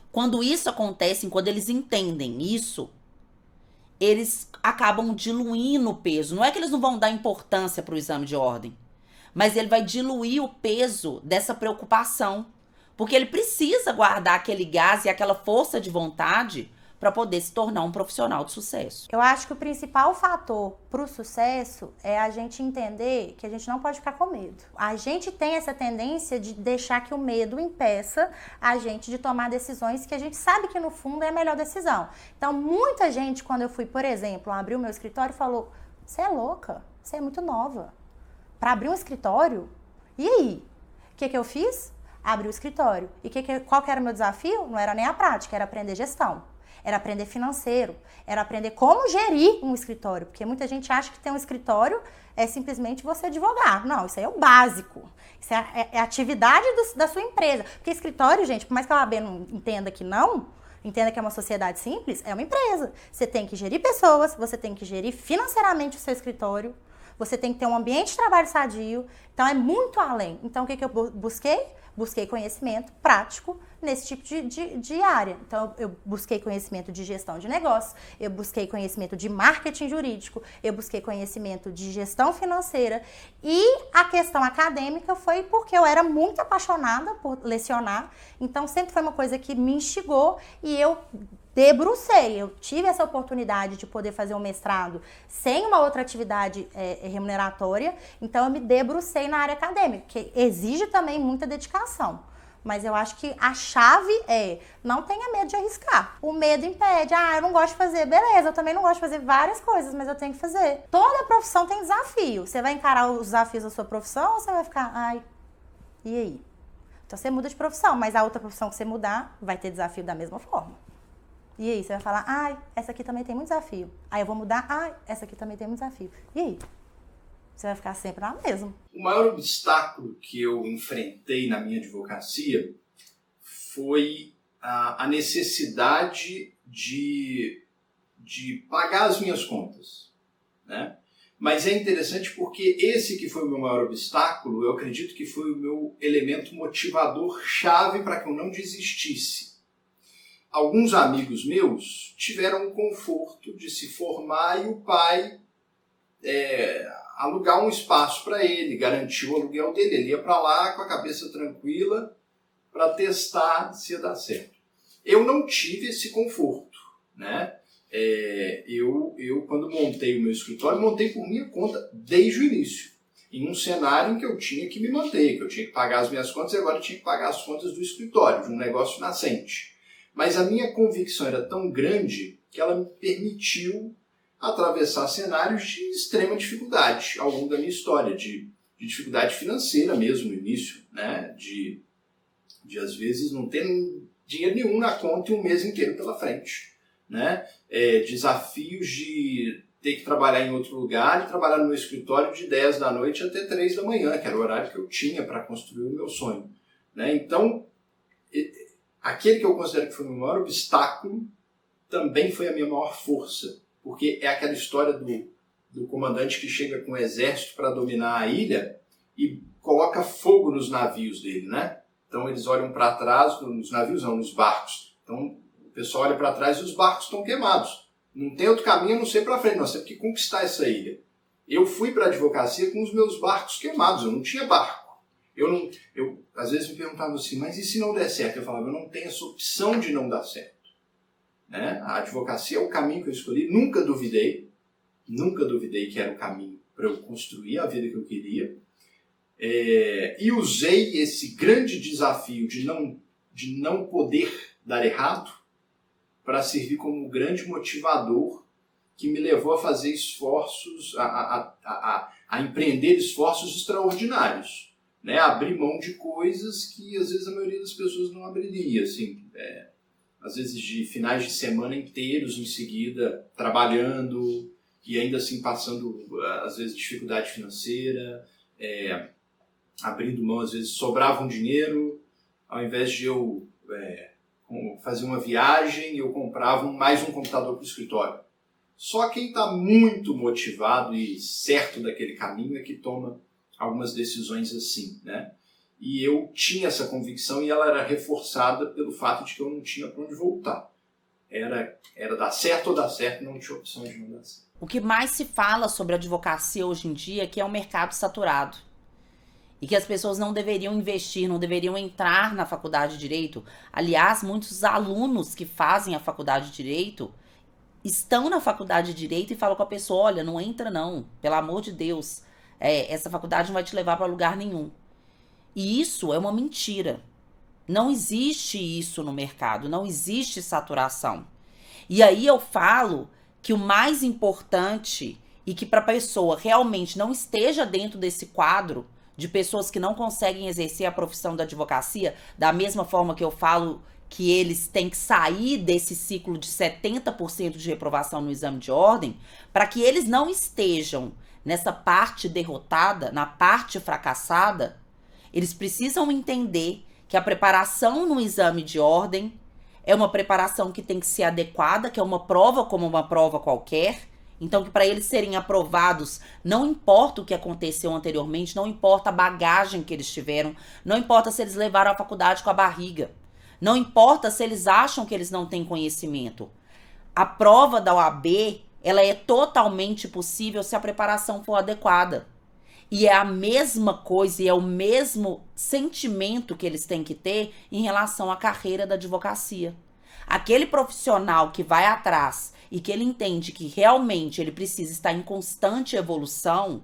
Quando isso acontece, quando eles entendem isso, eles acabam diluindo o peso. Não é que eles não vão dar importância para o exame de ordem, mas ele vai diluir o peso dessa preocupação. Porque ele precisa guardar aquele gás e aquela força de vontade para poder se tornar um profissional de sucesso. Eu acho que o principal fator para o sucesso é a gente entender que a gente não pode ficar com medo. A gente tem essa tendência de deixar que o medo impeça a gente de tomar decisões que a gente sabe que no fundo é a melhor decisão. Então, muita gente, quando eu fui, por exemplo, abrir o meu escritório, falou: você é louca, você é muito nova para abrir um escritório? E aí? O que eu fiz? Abri o escritório. E qual que era o meu desafio? Não era nem a prática, era aprender gestão. Era aprender financeiro. Era aprender como gerir um escritório. Porque muita gente acha que ter um escritório é simplesmente você advogar. Não, isso aí é o básico. Isso é a atividade da sua empresa. Porque escritório, gente, por mais que a OAB não entenda que não, entenda que é uma sociedade simples, é uma empresa. Você tem que gerir pessoas, você tem que gerir financeiramente o seu escritório, você tem que ter um ambiente de trabalho sadio. Então, é muito além. Então, o que eu busquei? Busquei conhecimento prático nesse tipo de área. Então, eu busquei conhecimento de gestão de negócios, eu busquei conhecimento de marketing jurídico, eu busquei conhecimento de gestão financeira. E a questão acadêmica foi porque eu era muito apaixonada por lecionar. Então, sempre foi uma coisa que me instigou e eu debrucei. Eu tive essa oportunidade de poder fazer um mestrado sem uma outra atividade remuneratória, então eu me debrucei na área acadêmica, que exige também muita dedicação. Mas eu acho que a chave é, não tenha medo de arriscar. O medo impede, eu não gosto de fazer, beleza, eu também não gosto de fazer várias coisas, mas eu tenho que fazer. Toda profissão tem desafio. Você vai encarar os desafios da sua profissão ou você vai ficar, e aí? Então você muda de profissão, mas a outra profissão que você mudar vai ter desafio da mesma forma. E aí, você vai falar, essa aqui também tem muito desafio. Aí eu vou mudar, essa aqui também tem muito desafio. E aí? Você vai ficar sempre lá mesmo. O maior obstáculo que eu enfrentei na minha advocacia foi a necessidade de pagar as minhas contas, né? Mas é interessante porque esse que foi o meu maior obstáculo, eu acredito que foi o meu elemento motivador chave para que eu não desistisse. Alguns amigos meus tiveram o conforto de se formar e o pai alugar um espaço para ele, garantiu o aluguel dele. Ele ia para lá com a cabeça tranquila para testar se ia dar certo. Eu não tive esse conforto, né? Eu, quando montei o meu escritório, montei por minha conta desde o início. Em um cenário em que eu tinha que me manter, que eu tinha que pagar as minhas contas e agora eu tinha que pagar as contas do escritório, de um negócio nascente. Mas a minha convicção era tão grande que ela me permitiu atravessar cenários de extrema dificuldade ao longo da minha história, de dificuldade financeira mesmo no início, né? De às vezes não ter dinheiro nenhum na conta e um mês inteiro pela frente, né? Desafios de ter que trabalhar em outro lugar e trabalhar no meu escritório de 10 da noite até 3 da manhã, que era o horário que eu tinha para construir o meu sonho, né? Então, aquele que eu considero que foi o meu maior obstáculo também foi a minha maior força, porque é aquela história do comandante que chega com um exército para dominar a ilha e coloca fogo nos navios dele, né? Então eles olham para trás, nos navios não, nos barcos. Então o pessoal olha para trás e os barcos estão queimados. Não tem outro caminho a não ser para frente, nós temos que conquistar essa ilha. Eu fui para a advocacia com os meus barcos queimados, eu não tinha barco. Eu às vezes me perguntavam assim, mas e se não der certo? Eu falava, eu não tenho essa opção de não dar certo. Né? A advocacia é o caminho que eu escolhi, nunca duvidei que era o caminho para eu construir a vida que eu queria. E usei esse grande desafio de não poder dar errado para servir como um grande motivador que me levou a fazer esforços, a empreender esforços extraordinários, né? Abrir mão de coisas que às vezes a maioria das pessoas não abriria, assim, às vezes de finais de semana inteiros em seguida trabalhando e ainda assim passando às vezes dificuldade financeira, abrindo mão, às vezes sobrava um dinheiro, ao invés de eu fazer uma viagem, eu comprava mais um computador para o escritório. Só quem está muito motivado e certo daquele caminho é que toma algumas decisões assim, né? E eu tinha essa convicção e ela era reforçada pelo fato de que eu não tinha para onde voltar. Era dar certo ou dar certo, não tinha opção de não dar certo. O que mais se fala sobre a advocacia hoje em dia é que é um mercado saturado. E que as pessoas não deveriam investir, não deveriam entrar na faculdade de Direito. Aliás, muitos alunos que fazem a faculdade de Direito estão na faculdade de Direito e falam com a pessoa, olha, não entra não, pelo amor de Deus. Essa faculdade não vai te levar para lugar nenhum. E isso é uma mentira. Não existe isso no mercado, não existe saturação. E aí eu falo que o mais importante e que para a pessoa realmente não esteja dentro desse quadro de pessoas que não conseguem exercer a profissão da advocacia, da mesma forma que eu falo que eles têm que sair desse ciclo de 70% de reprovação no exame de ordem, para que eles não estejam nessa parte derrotada, na parte fracassada, eles precisam entender que a preparação no exame de ordem é uma preparação que tem que ser adequada, que é uma prova como uma prova qualquer. Então, que para eles serem aprovados, não importa o que aconteceu anteriormente, não importa a bagagem que eles tiveram, não importa se eles levaram a faculdade com a barriga, não importa se eles acham que eles não têm conhecimento. A prova da OAB, ela é totalmente possível se a preparação for adequada. E é a mesma coisa e é o mesmo sentimento que eles têm que ter em relação à carreira da advocacia. Aquele profissional que vai atrás e que ele entende que realmente ele precisa estar em constante evolução,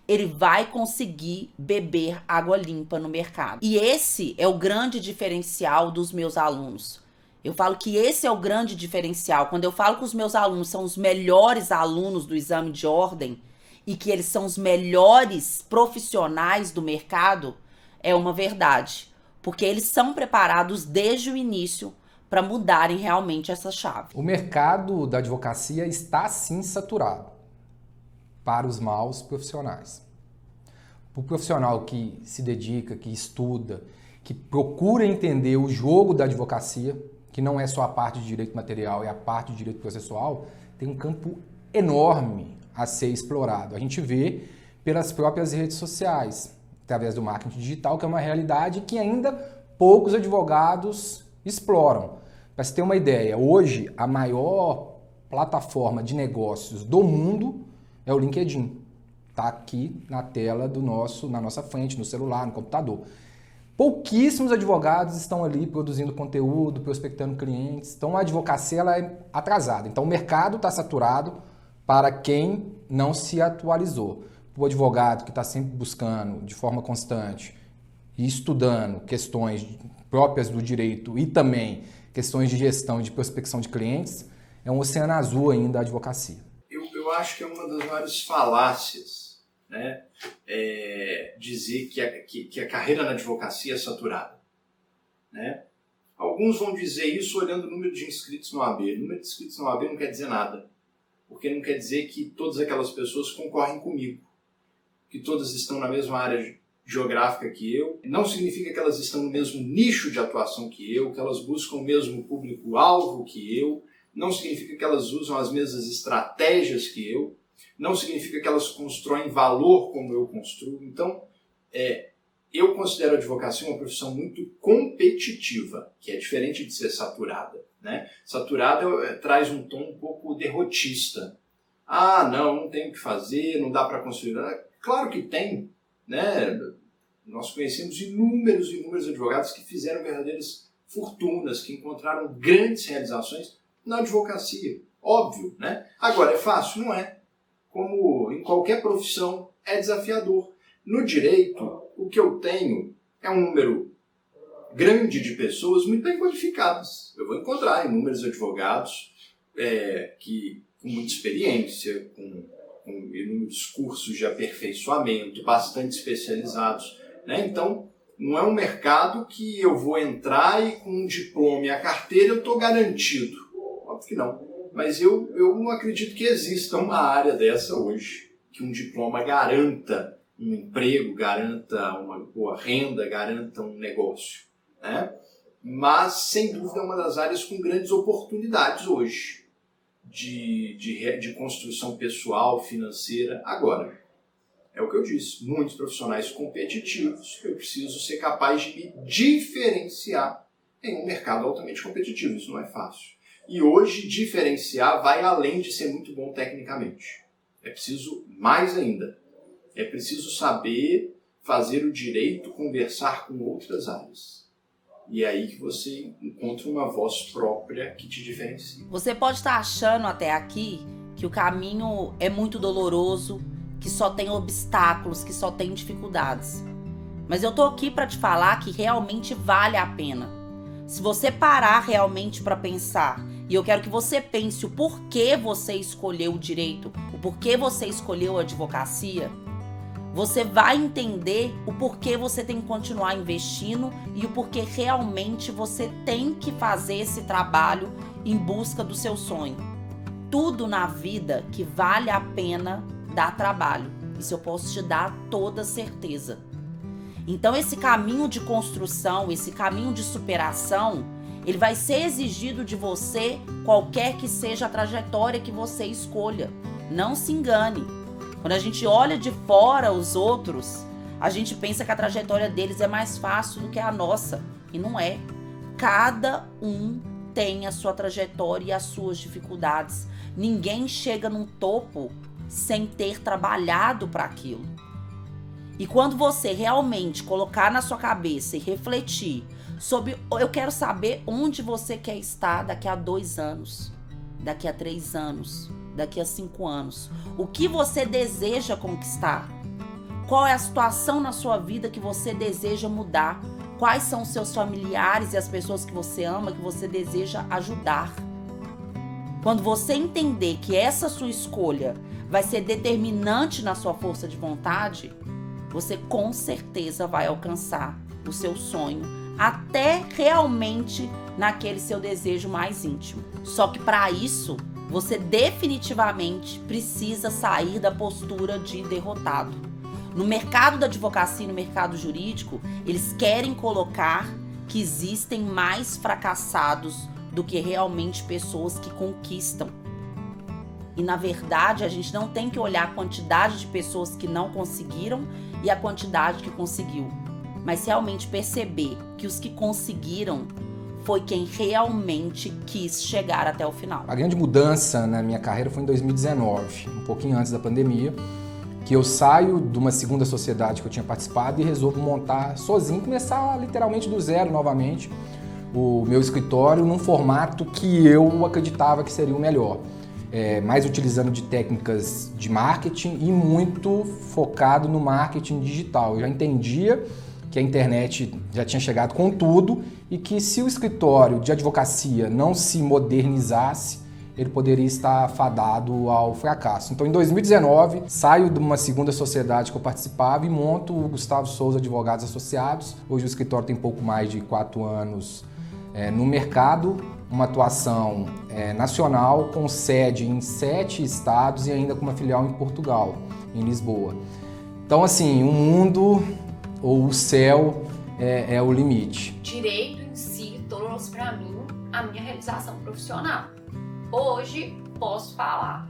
ele vai conseguir beber água limpa no mercado. E esse é o grande diferencial dos meus alunos. Eu falo que esse é o grande diferencial. Quando eu falo que os meus alunos são os melhores alunos do exame de ordem e que eles são os melhores profissionais do mercado, é uma verdade. Porque eles são preparados desde o início para mudarem realmente essa chave. O mercado da advocacia está sim saturado para os maus profissionais. O profissional que se dedica, que estuda, que procura entender o jogo da advocacia, que não é só a parte de direito material, é a parte de direito processual, tem um campo enorme a ser explorado. A gente vê pelas próprias redes sociais, através do marketing digital, que é uma realidade que ainda poucos advogados exploram. Para você ter uma ideia, hoje a maior plataforma de negócios do mundo é o LinkedIn. Está aqui na tela na nossa frente, no celular, no computador. Pouquíssimos advogados estão ali produzindo conteúdo, prospectando clientes. Então a advocacia ela é atrasada. Então o mercado está saturado para quem não se atualizou. O advogado que está sempre buscando de forma constante e estudando questões próprias do direito e também questões de gestão e de prospecção de clientes, é um oceano azul ainda a advocacia. Eu acho que é uma das maiores falácias, né, dizer que a carreira na advocacia é saturada, né? Alguns vão dizer isso olhando o número de inscritos no OAB. O número de inscritos no OAB não quer dizer nada, porque não quer dizer que todas aquelas pessoas concorrem comigo, que todas estão na mesma área geográfica que eu. Não significa que elas estão no mesmo nicho de atuação que eu, que elas buscam o mesmo público-alvo que eu. Não significa que elas usam as mesmas estratégias que eu. Não significa que elas constroem valor como eu construo. Então, eu considero a advocacia uma profissão muito competitiva, que é diferente de ser saturada, né? Saturada traz um tom um pouco derrotista. Ah, não tem o que fazer, não dá para construir. Claro que tem, né? Nós conhecemos inúmeros advogados que fizeram verdadeiras fortunas, que encontraram grandes realizações na advocacia. Óbvio, né? Agora, é fácil? Não é. Como em qualquer profissão, é desafiador. No direito, o que eu tenho é um número grande de pessoas muito bem qualificadas. Eu vou encontrar inúmeros advogados com muita experiência, com inúmeros cursos de aperfeiçoamento, bastante especializados, né? Então, não é um mercado que eu vou entrar e com um diploma e a carteira eu estou garantido. Óbvio que não. Mas eu não acredito que exista uma área dessa hoje, que um diploma garanta um emprego, garanta uma boa renda, garanta um negócio, né? Mas, sem dúvida, é uma das áreas com grandes oportunidades hoje de construção pessoal, financeira. Agora, é o que eu disse, muitos profissionais competitivos, eu preciso ser capaz de me diferenciar em um mercado altamente competitivo. Isso não é fácil. E hoje, diferenciar vai além de ser muito bom tecnicamente. É preciso mais ainda. É preciso saber fazer o direito conversar com outras áreas. E é aí que você encontra uma voz própria que te diferencia. Você pode estar achando até aqui que o caminho é muito doloroso, que só tem obstáculos, que só tem dificuldades. Mas eu tô aqui para te falar que realmente vale a pena. Se você parar realmente para pensar, e eu quero que você pense o porquê você escolheu o direito, o porquê você escolheu a advocacia, você vai entender o porquê você tem que continuar investindo e o porquê realmente você tem que fazer esse trabalho em busca do seu sonho. Tudo na vida que vale a pena dá trabalho. Isso eu posso te dar toda certeza. Então esse caminho de construção, esse caminho de superação, ele vai ser exigido de você qualquer que seja a trajetória que você escolha. Não se engane. Quando a gente olha de fora os outros, a gente pensa que a trajetória deles é mais fácil do que a nossa. E não é. Cada um tem a sua trajetória e as suas dificuldades. Ninguém chega num topo sem ter trabalhado para aquilo. E quando você realmente colocar na sua cabeça e refletir sobre... Eu quero saber onde você quer estar daqui a 2 anos, daqui a 3 anos, daqui a 5 anos. O que você deseja conquistar? Qual é a situação na sua vida que você deseja mudar? Quais são os seus familiares e as pessoas que você ama, que você deseja ajudar? Quando você entender que essa sua escolha vai ser determinante na sua força de vontade, você com certeza vai alcançar o seu sonho, até realmente naquele seu desejo mais íntimo. Só que para isso, você definitivamente precisa sair da postura de derrotado. No mercado da advocacia e no mercado jurídico, eles querem colocar que existem mais fracassados do que realmente pessoas que conquistam. E na verdade, a gente não tem que olhar a quantidade de pessoas que não conseguiram e a quantidade que conseguiu, mas realmente perceber que os que conseguiram foi quem realmente quis chegar até o final. A grande mudança na minha carreira foi em 2019, um pouquinho antes da pandemia, que eu saio de uma segunda sociedade que eu tinha participado e resolvo montar sozinho, começar literalmente do zero novamente o meu escritório num formato que eu acreditava que seria o melhor. Mais utilizando de técnicas de marketing e muito focado no marketing digital. Eu já entendia que a internet já tinha chegado com tudo e que se o escritório de advocacia não se modernizasse ele poderia estar fadado ao fracasso. Então, em 2019, saio de uma segunda sociedade que eu participava e monto o Gustavo Souza Advogados Associados. Hoje o escritório tem pouco mais de 4 anos no mercado, uma atuação nacional com sede em 7 estados e ainda com uma filial em Portugal, em Lisboa. Então, assim, o mundo ou o céu é o limite. Direito em si trouxe para mim a minha realização profissional. Hoje posso falar,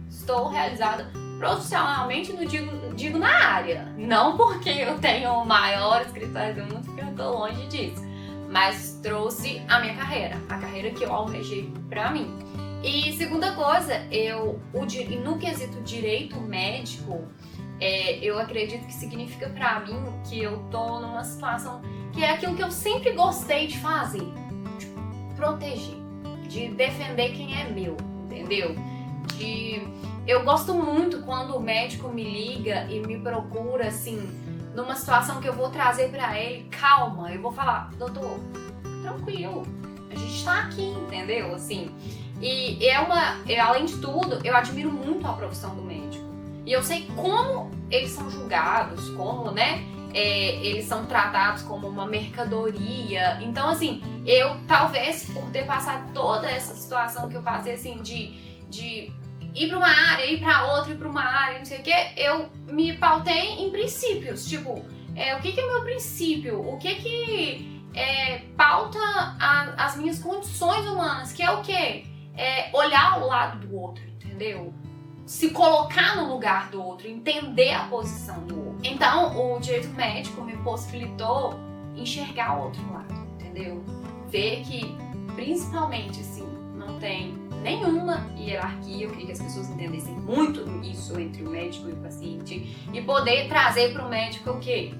estou realizada profissionalmente, não digo na área, não porque eu tenho o maior escritório do mundo, porque eu estou longe disso, mas trouxe a minha carreira, a carreira que eu almejei para mim. E segunda coisa, no quesito direito médico, eu acredito que significa para mim que eu tô numa situação que é aquilo que eu sempre gostei de fazer, de proteger, de defender quem é meu, entendeu? Eu gosto muito quando o médico me liga e me procura, assim, numa situação que eu vou trazer pra ele, calma, eu vou falar, doutor, tranquilo, a gente tá aqui, entendeu? Assim, e além de tudo, eu admiro muito a profissão do médico. E eu sei como eles são julgados, como, né, eles são tratados como uma mercadoria. Então, assim, eu talvez por ter passado toda essa situação que eu passei, assim, de ir pra uma área, ir pra outra, ir pra uma área, não sei o que, eu me pautei em princípios. Tipo, o que é o meu princípio? O que pauta as minhas condições humanas? Que é o quê? Olhar o lado do outro, entendeu? Se colocar no lugar do outro, entender a posição do outro. Então, o direito médico me possibilitou enxergar o outro lado, entendeu? Ver que, principalmente, assim, não tem nenhuma hierarquia. Eu queria que as pessoas entendessem muito isso entre o médico e o paciente e poder trazer para o médico o quê?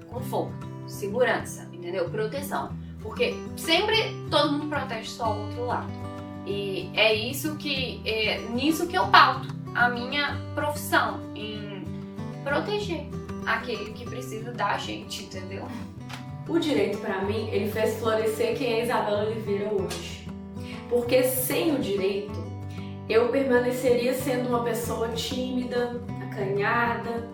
Conforto, segurança, entendeu? Proteção. Porque sempre todo mundo protege só o outro lado. E é isso nisso que eu pauto a minha profissão, em proteger aquele que precisa da gente, entendeu? O direito, pra mim, ele fez florescer quem é Isabela Oliveira hoje. Porque sem o direito, eu permaneceria sendo uma pessoa tímida, acanhada,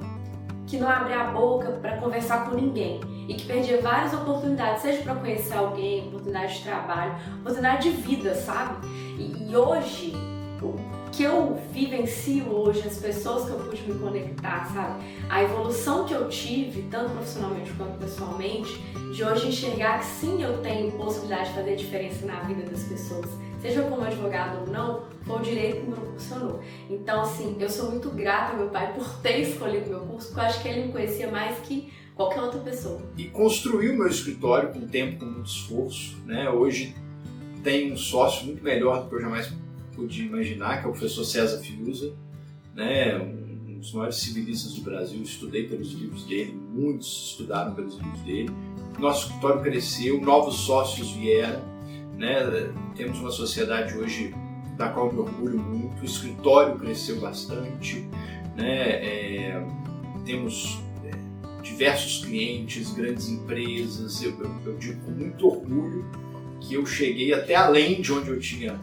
que não abria a boca para conversar com ninguém e que perdia várias oportunidades, seja para conhecer alguém, oportunidade de trabalho, oportunidade de vida, sabe? E hoje, o que eu vivencio hoje, as pessoas que eu pude me conectar, sabe? A evolução que eu tive, tanto profissionalmente quanto pessoalmente, de hoje enxergar que sim, eu tenho possibilidade de fazer diferença na vida das pessoas, seja como advogado ou não, foi o direito que me proporcionou. Então, assim, eu sou muito grata ao meu pai por ter escolhido meu curso, porque eu acho que ele me conhecia mais que qualquer outra pessoa. E construiu o meu escritório com tempo, com muito esforço, né? Hoje tem um sócio muito melhor do que eu jamais podia imaginar, que é o professor César Fiuza, né? Um dos maiores civilistas do Brasil. Estudei pelos livros dele, muitos estudaram pelos livros dele. Nosso escritório cresceu, novos sócios vieram, né? Temos uma sociedade hoje da qual eu me orgulho muito. O escritório cresceu bastante, né? Temos diversos clientes, grandes empresas. Eu digo com muito orgulho que eu cheguei até além de onde eu tinha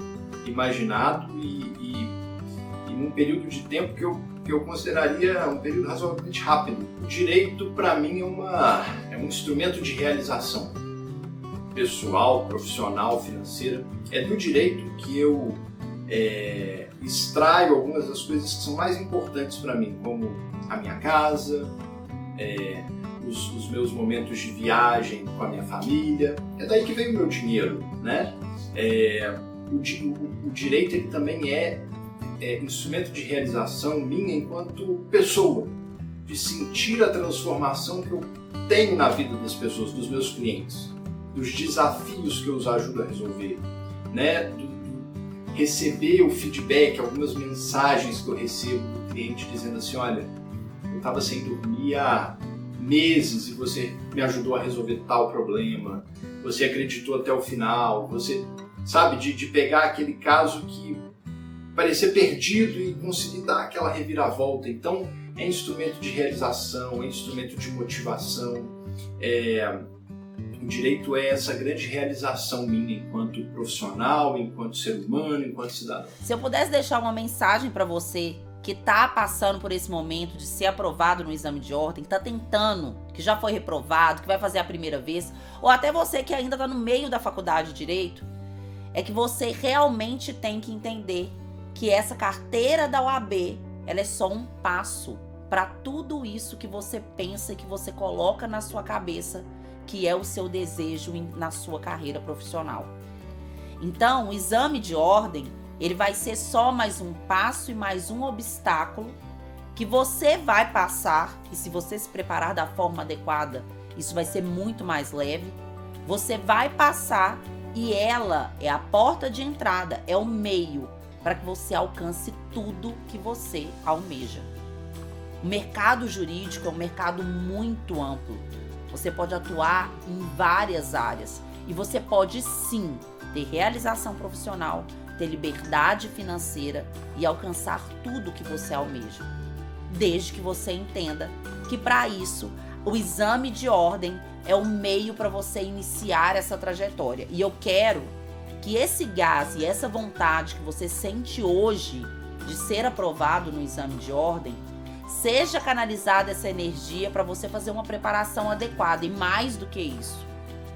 imaginado e num período de tempo que eu consideraria um período razoavelmente rápido. O direito, para mim, é um instrumento de realização pessoal, profissional, financeira. É do direito que eu extraio algumas das coisas que são mais importantes para mim, como a minha casa, os meus momentos de viagem com a minha família. É daí que vem o meu dinheiro, né? O direito, ele também é instrumento de realização minha enquanto pessoa, de sentir a transformação que eu tenho na vida das pessoas, dos meus clientes, dos desafios que eu os ajudo a resolver, né? Receber o feedback, algumas mensagens que eu recebo do cliente dizendo assim: olha, eu estava sem dormir há meses e você me ajudou a resolver tal problema, você acreditou até o final, você sabe, de pegar aquele caso que parecia perdido e conseguir dar aquela reviravolta. Então é instrumento de realização, é instrumento de motivação. O direito é essa grande realização minha enquanto profissional, enquanto ser humano, enquanto cidadão. Se eu pudesse deixar uma mensagem para você que tá passando por esse momento de ser aprovado no exame de ordem, que tá tentando, que já foi reprovado, que vai fazer a primeira vez, ou até você que ainda tá no meio da faculdade de Direito, é que você realmente tem que entender que essa carteira da OAB, ela é só um passo para tudo isso que você pensa e que você coloca na sua cabeça, que é o seu desejo na sua carreira profissional. Então, o exame de ordem, ele vai ser só mais um passo e mais um obstáculo que você vai passar, e se você se preparar da forma adequada, isso vai ser muito mais leve. Você vai passar e ela é a porta de entrada, é o meio para que você alcance tudo que você almeja. O mercado jurídico é um mercado muito amplo. Você pode atuar em várias áreas e você pode sim ter realização profissional, ter liberdade financeira e alcançar tudo que você almeja, desde que você entenda que para isso o exame de ordem é o meio para você iniciar essa trajetória. E eu quero que esse gás e essa vontade que você sente hoje de ser aprovado no exame de ordem, seja canalizada essa energia para você fazer uma preparação adequada, e mais do que isso,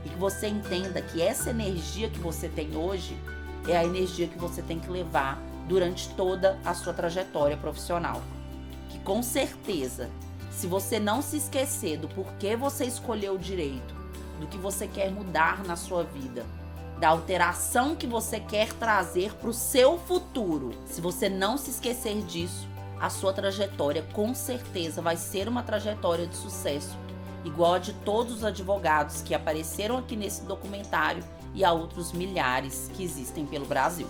e que você entenda que essa energia que você tem hoje é a energia que você tem que levar durante toda a sua trajetória profissional. Que com certeza, se você não se esquecer do porquê você escolheu o direito, do que você quer mudar na sua vida, da alteração que você quer trazer para o seu futuro, se você não se esquecer disso, a sua trajetória com certeza vai ser uma trajetória de sucesso, igual a de todos os advogados que apareceram aqui nesse documentário e a outros milhares que existem pelo Brasil.